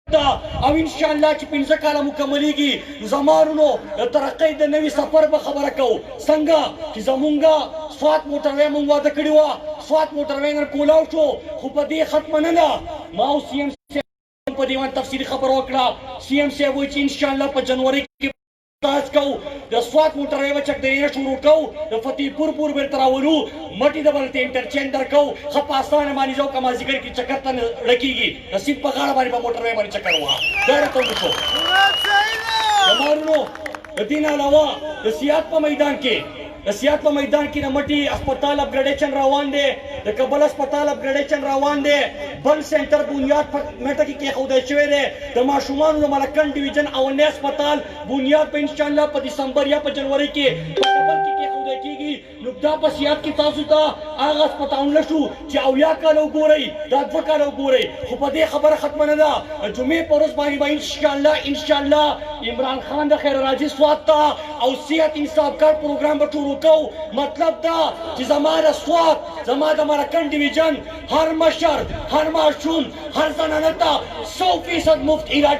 او انشاءاللہ چې پنځه کاله مکملیږي زمارونو د ترقۍ د نوي سفر به خبره کوو څنګه چې زمونږه سوات موټروی مونږ واده کړې وه سوات موټروی نن کولاو شو خو په دې ختمه نه ده ما او سی ایم په دې باندې تفصیلي خبره وکړه سی ایم صاحب وایي چې انشاءالله په جنوري کې تاج کو د سوات موټروی به چک درینه شروع کو د فتح پور پور بیرته راولو مټي د بلته انټرچینج درکو ښه په اسانه باندې ځو که مازدیګر کې چکر ته ړکېږي نصیب په غاړه باندې به موټروی باندې چکر ووهه دا راته وشو زمارونو د دې نه علاوه د سیاحت په میدان کې د سیاحت په میدان کې د مټي اسپتال اپګریډیشن روان دی د کابل اسپتال اپګریډیشن روان دی بل سنټر بنیاد په مټه کې کېښودی شوی دی د ماشومانو د ملکن ډویژن اولنی اسپتال بنیاد په انشاءالله په دسمبر یا په جنوري کې په کابل کې کېښودی کېږي نو دا په سیاحت کې تاسو ته هغه اسپتالونه شو چې 80 کاله وګورئ دا 2 کاله وګورئ خو په دې خبره ختمه نه ده جمعې په ورځ باندې به انشاءالله عمران خان د خیر راځي سوات ته او صحت انصاف کار پروګرام به شروع کوو مطلب دا چې زما د سوات زما د مرکن ډویژن هر مشر هر ماشوم هر زنانه ته 100% مفت علاج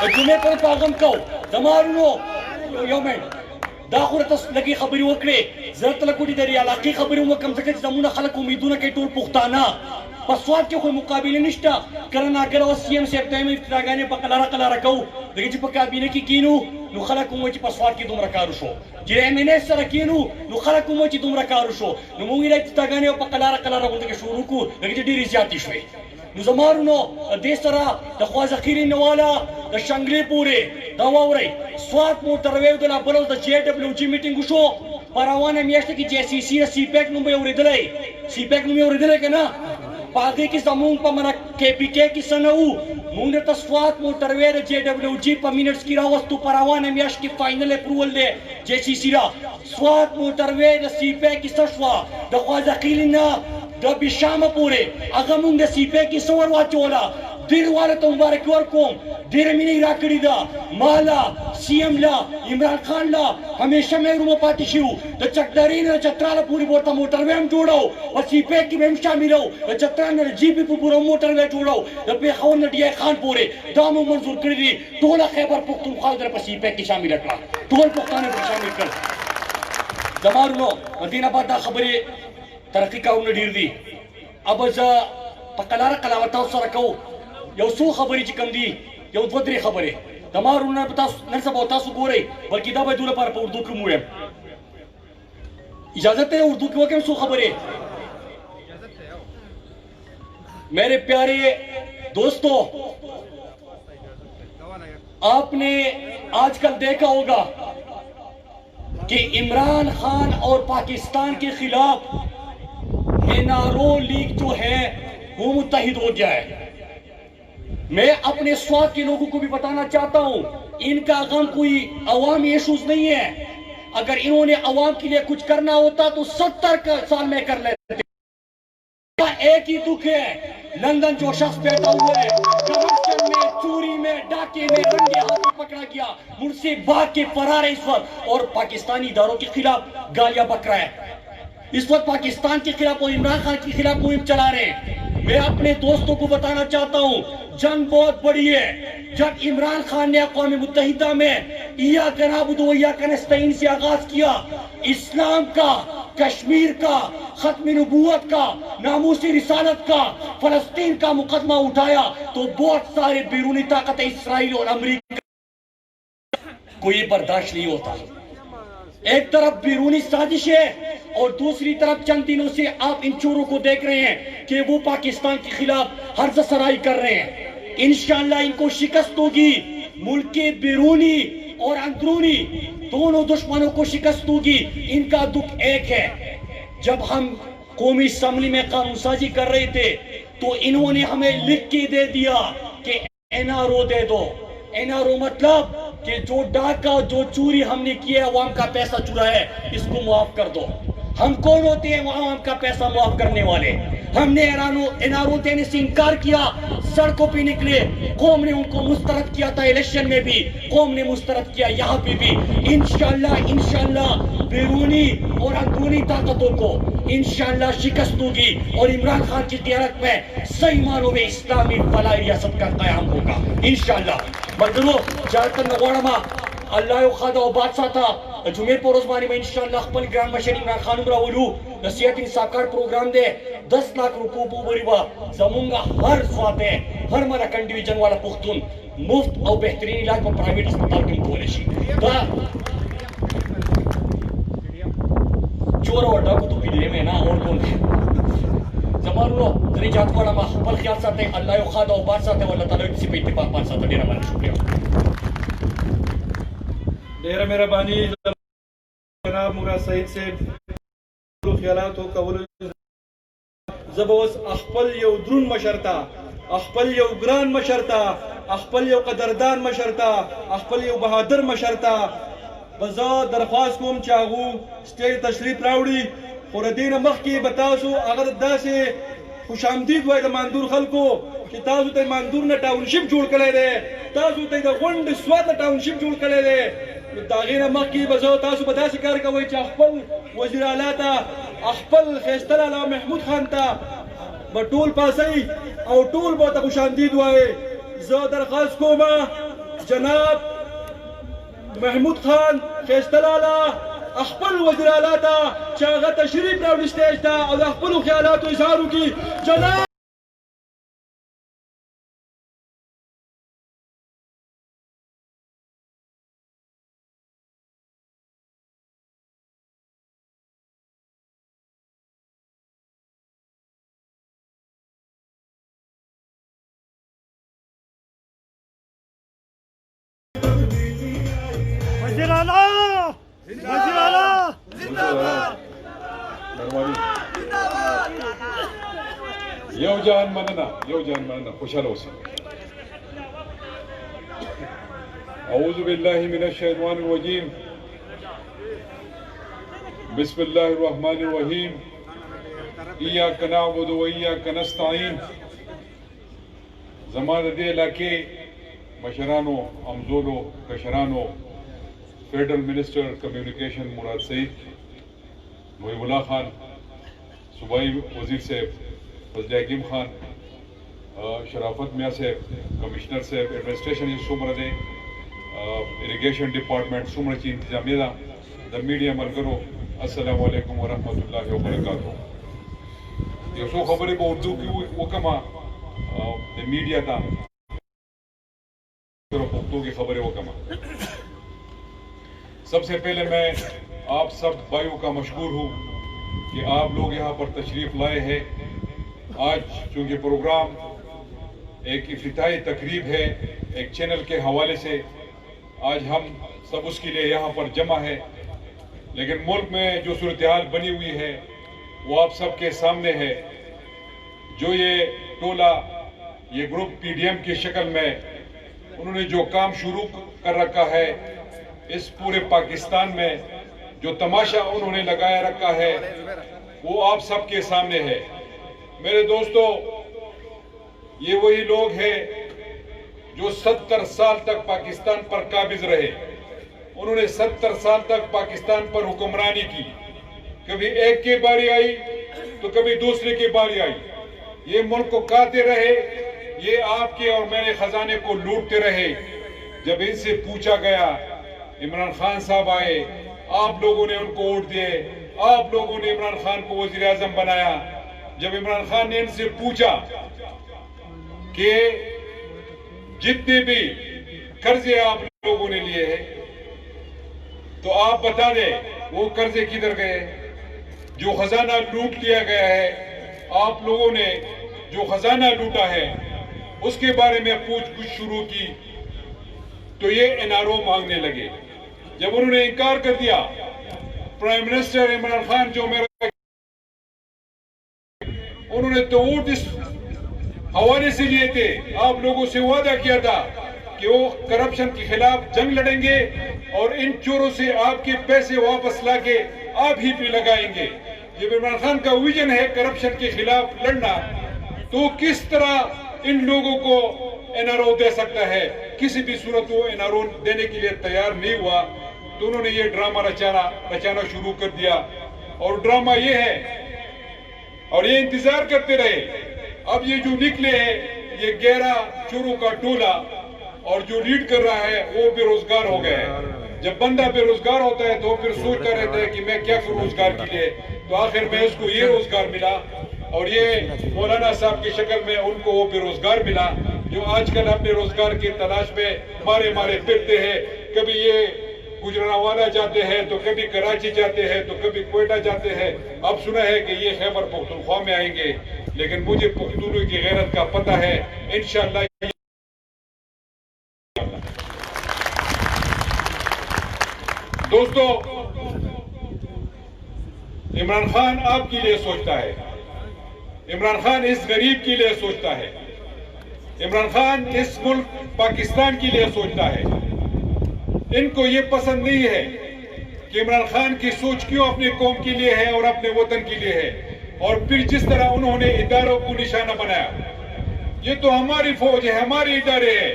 د جمعې پر ورځ به هغه هم کوو زما ورونو یو منټ دا خو راته لږې خبرې وکړې زه ته لږ د علاقې خبرې هم وکړم ځکه چې زمونه خلک امیدونه کوي ټول پښتانه په سوات کې خو مقابله نشته کله ناکله اوس سی ایم صاحب ته هم افتراګانې په قلاره قلاره کوو لکه چې په کابینه کې کینو نو خلک هم وایي چې په سوات کې دومره کار وشو چې د ایم این اے سره کینو نو خلک هم وایي چې دومره کار وشو نو موږ یې افتراګانې په قلاره قلاره غونډه کې شروع کړو لکه چې ډېرې زیاتې شوې نو زمارونو دې سره د خواځخیرې نه واله د شنګلې پورې دا واورئ سوات موټروی د لا بل د جې ډبلیو جي میټینګ وشو په روانه میاشته کې جې سی سی سی پیک نوم به یې اورېدلی سی پیک نوم یې اورېدلی که نه په هغې کې زمونږ په کې پي کې کې څه نه وو مونږ درته سوات موټروی د جې ډبلیو جي په مینټس کې راوستو په روانه میاشت کې فاینل اپروول دی جې سی سی را سوات موټروی د سی پیک کې څه شوه د خواځخیلې نه د بشامه پورې هغه مونږ د سی پیک کې څه ور واچوله ډېر والا ته مبارکي ورکوم ډېره مینه یې راکړې ده ما له سی ایم له عمران خان له همیشه محرومه پاتې شو د چکدرې نه د چتراله پورې به ورته موټروی هم جوړو په سی پیک کې به هم شاملو د چترال نه د جي پي په پوره موټروی جوړو د پېښور نه ډي آی خان پورې دا مو منظور کړي دي ټوله خیبر پښتونخوا در په سی پیک کې شامله کړه ټول پښتانه پرې شامل کړل زما ورونو د دې نه بعد دا خبرې ترقي کارونه ډېر دي اب زه په قلاره قلاوه تاسو سره کوو یو څو خبرې چې کوم دي یو 2-3 خبرې زما ورونه نن سبا تاسو ګورئ بلکې دا به دوی لپاره په اردو کې هم ووایم اجازت ہے اردو کې وکړم څو خبرې میرے پیارے دوستو آپ نے آج کل دیکھا ہوگا کہ عمران خان اور پاکستان کے خلاف این آر او لیگ جو ہے وہ متحد ہو گیا ہے میں اپنے سوات کے لوگوں کو بھی بتانا چاہتا ہوں ان کا غم کوئی عوامی ایشوز نہیں ہے اگر انہوں نے عوام کے لیے کچھ کرنا ہوتا تو 70 سال میں کر لیتے ایک ہی دکھ ہے لندن جو شخص بیٹھا ہوا ہے کرپشن میں چوری میں ڈاکے میں رنگے ہاتھوں پکڑا گیا ملک سے بھاگ کے فرار ہے اس وقت اور پاکستانی اداروں کے خلاف گالیاں بک رہا ہے اس وقت پاکستان کے خلاف اور عمران خان کے خلاف مہم چلا رہے ہیں میں اپنے دوستوں کو بتانا چاہتا ہوں جنگ بہت بڑی ہے جب عمران خان نے اقوام متحدہ میں ایاک نعبد و ایاک نستعین سے آغاز کیا اسلام کا کشمیر کا ختم نبوت کا ناموس رسالت کا فلسطین کا مقدمہ اٹھایا تو بہت سارے بیرونی طاقت اسرائیل اور امریکہ کو یہ برداشت نہیں ہوتا ایک طرف بیرونی سازش ہے اور دوسری طرف چند دنوں سے آپ ان چوروں کو دیکھ رہے ہیں کہ وہ پاکستان کے خلاف حرز سرائی کر رہے ہیں انشاءاللہ ان کو شکست ہوگی ملک کے بیرونی اور اندرونی دونوں دشمنوں کو شکست ہوگی ان کا دکھ ایک ہے جب ہم قومی اسمبلی میں قانون سازی کر رہے تھے تو انہوں نے ہمیں لکھ کے دے دیا کہ این آر او دے دو این آر او مطلب کہ جو ڈاکہ جو چوری ہم نے کیا ہے عوام کا پیسہ چورا ہے اس کو معاف کر دو ہم کون ہوتے ہیں عوام کا پیسہ معاف کرنے والے؟ ہم نے انارو دینے سے انکار کیا، سڑکوں پہ نکلے، قوم نے ان کو مسترد کیا تھا، الیکشن میں بھی قوم نے مسترد کیا، یہاں پہ بھی انشاءاللہ بیرونی اور اندرونی طاقتوں کو انشاءاللہ شکست ہوگی اور عمران خان کی قیادت میں صحیح معنوں میں اسلامی فلاحی ریاست کا قیام ہوگا انشاءاللہ. مردنو جارتن نغوڑما اللہ یو خدا و بادشاہ تھا جمعیر پر روزمانی میں انشاءاللہ خپل گران مشر عمران خان راولو نصیحت انصافکار پروگرام دے 10 لاکھ روپو بو بریبا زمونگا ہر سواتے ہر مرکن ڈویژن والا پختون مفت اور بہترین علاج پر پرائیویٹ اسپتال کی کھولے شی دا چور اور ڈاکو تو پیڈی میں نا اور کون دے زمانو دنی جات والا ما خپل خیال ساتے اللہ یو خدا و بادشاہ تے واللہ تعالی کسی پہ اتفاق پان ساتا دینا مانا شکریہ. ډیره مهرباني جناب مراد سعید صاحب خیالات او کولو زبوس خپل یو درون مشرتا خپل یو ګران مشرتا خپل یو قدردان مشرتا خپل یو بهادر مشرتا بزا درخواست کوم چې هغه سټیج تشریف راوړي خو ردین مخکې به تاسو هغه داسې خوش آمدید وای د ماندور خلکو چې تاسو ته ماندور نه ټاونشپ جوړ کړی دی، تاسو ته د غونډ سوات نه ټاونشپ جوړ کړی دی. داغې نه مخکې به زه تاسو به داسې کار کوئ چې خپل وزیر اعلی ته خپل ښایسته لالا محمود خان ته به ټول پاسئ او ټول به ورته خوش آمدید وایئ. زه درخواست کوم جناب محمود خان ښایسته لالا خپل وزیر اعلی ته چې هغه تشریف راوړي سټیج ته او د خپلو خیالاتو اظهار وکړي. جناب وزیر اعلیٰ وزیر اعلیٰ یو جان مننا خوشحال اوسئ. اعوذ باللہ من الشیطان الرجیم بسم اللہ الرحمن الرحیم ایاک نعبد و ایاک نستعین. زمان دے علاقے مشرانو امزولو کشرانو فیڈرل منسٹر کمیونیکیشن مراد سعید، محب اللہ خان، صوبائی وزیر صاحب فضل حکیم خان، شرافت میاں صاحب، کمشنر صاحب، ایڈمنسٹریشن سمر دے، اریگیشن ڈپارٹمنٹ سمر چی انتظامیہ دا، دا میڈیا ملگرو السلام علیکم ورحمۃ اللہ وبرکاتہ. یہ سو خبریں با اردو کی وکما دا میڈیا تا پختوں کی خبریں وکما. سب سے پہلے میں آپ سب بھائیوں کا مشکور ہوں کہ آپ لوگ یہاں پر تشریف لائے ہیں. آج چونکہ پروگرام ایک افتتاحی تقریب ہے ایک چینل کے حوالے سے، آج ہم سب اس کے لیے یہاں پر جمع ہے، لیکن ملک میں جو صورتحال بنی ہوئی ہے وہ آپ سب کے سامنے ہے. جو یہ ٹولہ یہ گروپ پی ڈی ایم کی شکل میں انہوں نے جو کام شروع کر رکھا ہے، اس پورے پاکستان میں جو تماشا انہوں نے لگایا رکھا ہے وہ آپ سب کے سامنے ہے. میرے دوستو، یہ وہی لوگ ہیں جو 70 سال تک پاکستان پر قابض رہے. انہوں نے 70 سال تک پاکستان پر حکمرانی کی. کبھی ایک کی باری آئی تو کبھی دوسرے کی باری آئی. یہ ملک کو کاتے رہے، یہ آپ کے اور میرے خزانے کو لوٹتے رہے. جب ان سے پوچھا گیا، عمران خان صاحب آئے، آپ لوگوں نے ان کو ووٹ دیے، آپ لوگوں نے عمران خان کو وزیر اعظم بنایا. جب عمران خان نے ان سے پوچھا کہ جتنے بھی قرضے آپ لوگوں نے لیے ہیں تو آپ بتا دیں وہ قرضے کدھر گئے. جو خزانہ لوٹ لیا گیا ہے، آپ لوگوں نے جو خزانہ لوٹا ہے اس کے بارے میں پوچھ گچھ شروع کی تو یہ NRO مانگنے لگے. جب انہوں نے انکار کر دیا، پرائم منسٹر عمران خان جو میرا انہوں نے تو ووٹ اس حوالے سے لیے تھے، آپ لوگوں سے وعدہ کیا تھا کہ وہ کرپشن کے خلاف جنگ لڑیں گے اور ان چوروں سے آپ کے پیسے واپس لا کے آپ ہی پہ لگائیں گے. جب عمران خان کا ویژن ہے کرپشن کے خلاف لڑنا، تو کس طرح ان لوگوں کو این آر او دے سکتا ہے؟ کسی بھی صورت وہ این آر او دینے کے لیے تیار نہیں ہوا، تو انہوں نے یہ ڈرامہ رچانا شروع کر دیا، اور ڈرامہ یہ ہے، اور یہ انتظار کرتے رہے۔ اب یہ جو نکلے ہیں یہ 11 چوروں کا ٹولہ، اور جو لیڈ کر رہا ہے وہ بے روزگار ہو گیا ہے۔ جب بندہ بے روزگار ہوتا ہے تو پھر سوچتا رہتا ہے کہ میں کیا کروں روزگار کے لیے، تو آخر میں اس کو یہ روزگار ملا، اور یہ مولانا صاحب کی شکل میں ان کو وہ بے روزگار ملا، جو آج کل اپنے روزگار کی تلاش میں مارے پھرتے ہیں۔ کبھی یہ گجرانوالہ جاتے ہیں، تو کبھی کراچی جاتے ہیں، تو کبھی کوئٹہ جاتے ہیں۔ اب سنا ہے کہ یہ خیبر پختونخوا میں آئیں گے، لیکن مجھے پختونوں کی غیرت کا پتہ ہے، انشاءاللہ۔ دوستو، عمران خان آپ کے لیے سوچتا ہے، عمران خان اس غریب کے لیے سوچتا ہے، عمران خان اس ملک پاکستان کے لیے سوچتا ہے۔ ان کو یہ پسند نہیں ہے کہ عمران خان کی سوچ کیوں اپنے قوم کے لیے ہے اور اپنے وطن کے لیے ہے، اور پھر جس طرح انہوں نے اداروں کو نشانہ بنایا۔ یہ تو ہماری فوج ہے، ہمارے ادارے ہیں،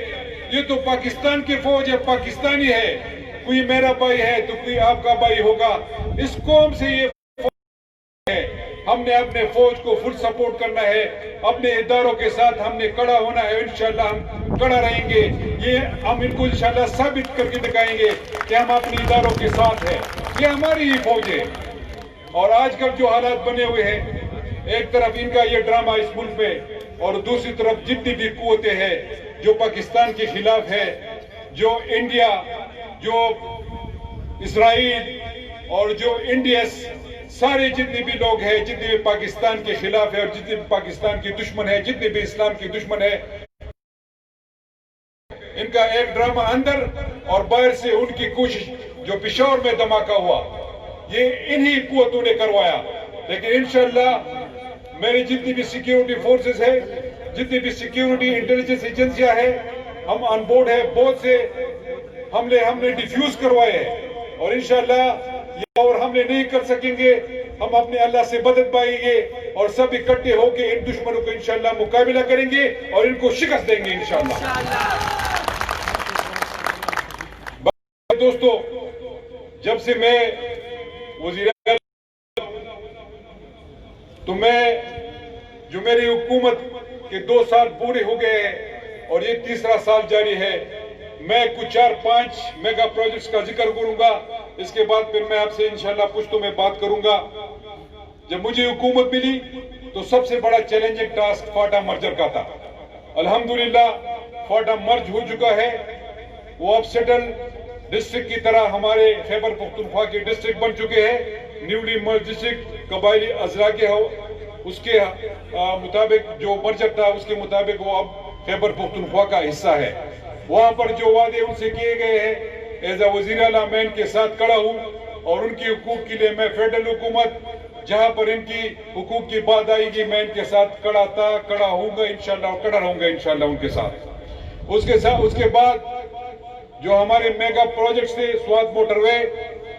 یہ تو پاکستان کی فوج ہے، پاکستانی ہے، کوئی میرا بھائی ہے تو کوئی آپ کا بھائی ہوگا۔ اس قوم سے یہ ہے، ہم نے اپنے فوج کو فل سپورٹ کرنا ہے، اپنے اداروں کے ساتھ ہم نے کڑا ہونا ہے، انشاءاللہ ہم کڑا رہیں گے۔ یہ ہم ان کو انشاءاللہ ثابت کر کے دکھائیں گے کہ ہم اپنے اداروں کے ساتھ ہیں، یہ ہماری ہی فوج ہے۔ اور آج کل جو حالات بنے ہوئے ہیں، ایک طرف ان کا یہ ڈرامہ اس ملک میں، اور دوسری طرف جتنی بھی قوتیں ہیں جو پاکستان کے خلاف ہے، جو انڈیا، جو اسرائیل اور جو انڈیس، سارے جتنے بھی لوگ ہیں، جتنے بھی پاکستان کے خلاف ہے اور جتنے بھی پاکستان کی دشمن ہے، جتنے بھی اسلام کی دشمن ہے، ان کا ایک ڈرامہ اندر اور باہر سے ان کی کوشش، جو پشاور میں دھماکہ ہوا، یہ انہی قوتوں نے کروایا۔ لیکن انشاءاللہ میری جتنی بھی سیکیورٹی فورسز ہے، جتنی بھی سیکیورٹی انٹیلیجنس ایجنسیاں ہیں، ہم آن بورڈ ہے، بہت سے حملے ہم نے ڈیفیوز کروائے ہیں، اور انشاءاللہ یہ اور حملے نہیں کر سکیں گے۔ ہم اپنے اللہ سے مدد پائیں گے اور سب اکٹھے ہو کے ان دشمنوں کو انشاءاللہ مقابلہ کریں گے اور ان کو شکست دیں گے انشاءاللہ۔ دوستو، جب سے میں وزیر تو جو میری حکومت کے 2 سال پورے ہو گئے ہیں اور یہ 3را سال جاری ہے، میں کچھ 4-5 میگا پروجیکٹس کا ذکر کروں گا، اس کے بعد پھر میں آپ سے انشاءاللہ پشتو میں بات کروں گا۔ جب مجھے حکومت ملی تو سب سے بڑا چیلنجنگ ٹاسک فاٹا مرجر کا تھا۔ الحمدللہ فاٹا مرج ہو چکا ہے، وہ اب سیٹل ڈسٹرکٹ کی طرح ہمارے خیبر پختونخوا کے ڈسٹرکٹ بن چکے ہیں۔ نیولی مرج ڈسٹرکٹ قبائلی اضلاع کے ہو، اس کے مطابق جو مرجر تھا اس کے مطابق وہ اب خیبر پختونخوا کا حصہ ہے۔ وہاں پر جو وعدے ان سے کیے گئے ہیں، ایز اے وزیر اعلیٰ میں ان کے ساتھ کھڑا ہوں، اور ان کی حقوق کے لیے میں فیڈرل حکومت جہاں پر ان کی حقوق کی بات آئے گی میں ان کے ساتھ کھڑا تھا، کھڑا ہوں گا انشاءاللہ، اور کھڑا رہوں گا انشاءاللہ ان کے ساتھ۔ اس کے بعد جو ہمارے میگا پروجیکٹس تھے، سوات موٹر وے،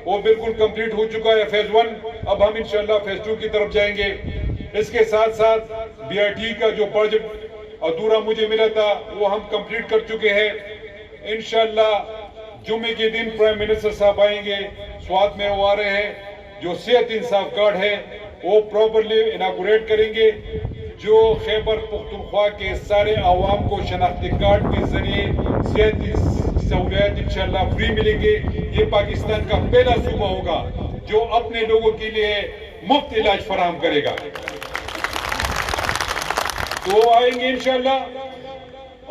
وہ بالکل کمپلیٹ ہو چکا ہے فیز 1، اب ہم انشاءاللہ فیز 2 کی طرف جائیں گے۔ اس کے ساتھ ساتھ بی آر ٹی کا جو پروجیکٹ ادھورا مجھے ملا تھا وہ ہم کمپلیٹ کر چکے ہیں۔ انشاءاللہ جمعے کے دن پرائم منسٹر صاحب آئیں گے، سوات میں وہ آ رہے ہیں، جو صحت انصاف کارڈ ہے وہ پراپرلی اناگوریٹ کریں گے، جو خیبر پختونخوا کے سارے عوام کو شناختی کارڈ کے ذریعے صحت سہولیات انشاءاللہ فری ملیں گے۔ یہ پاکستان کا پہلا صوبہ ہوگا جو اپنے لوگوں کے لیے مفت علاج فراہم کرے گا۔ تو وہ آئیں گے انشاءاللہ،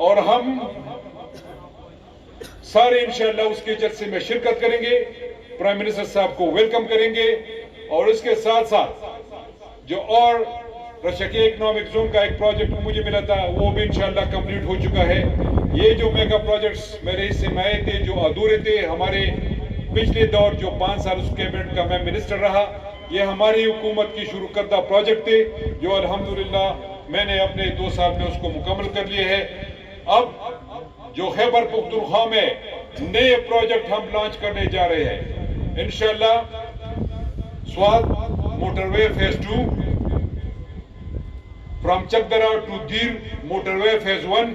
اور ہم سارے انشاءاللہ اس کے جلسے میں شرکت کریں گے، پرائم منسٹر صاحب کو ویلکم کریں گے، اور اس کے ساتھ ساتھ جو اور رشکی اکنامک زون کا ایک پروجیکٹ مجھے ملا تھا وہ بھی انشاءاللہ کمپلیٹ ہو چکا ہے۔ یہ جو میگا پروجیکٹس میرے حصے میں آئے تھے، جو ادھورے تھے، ہمارے پچھلے دور جو 5 سال اس کیبنٹ کا میں منسٹر رہا، یہ ہماری حکومت کی شروع کردہ پروجیکٹ تھے، جو الحمدللہ میں نے اپنے 2 سال میں اس کو مکمل کر لیے ہے۔ اب جو خیبر پختونخوا میں نئے پروجیکٹ ہم لانچ کرنے جا رہے ہیں، انشاءاللہ Swat motorway phase 2, from Chakdara to Dir motorway phase 1.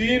3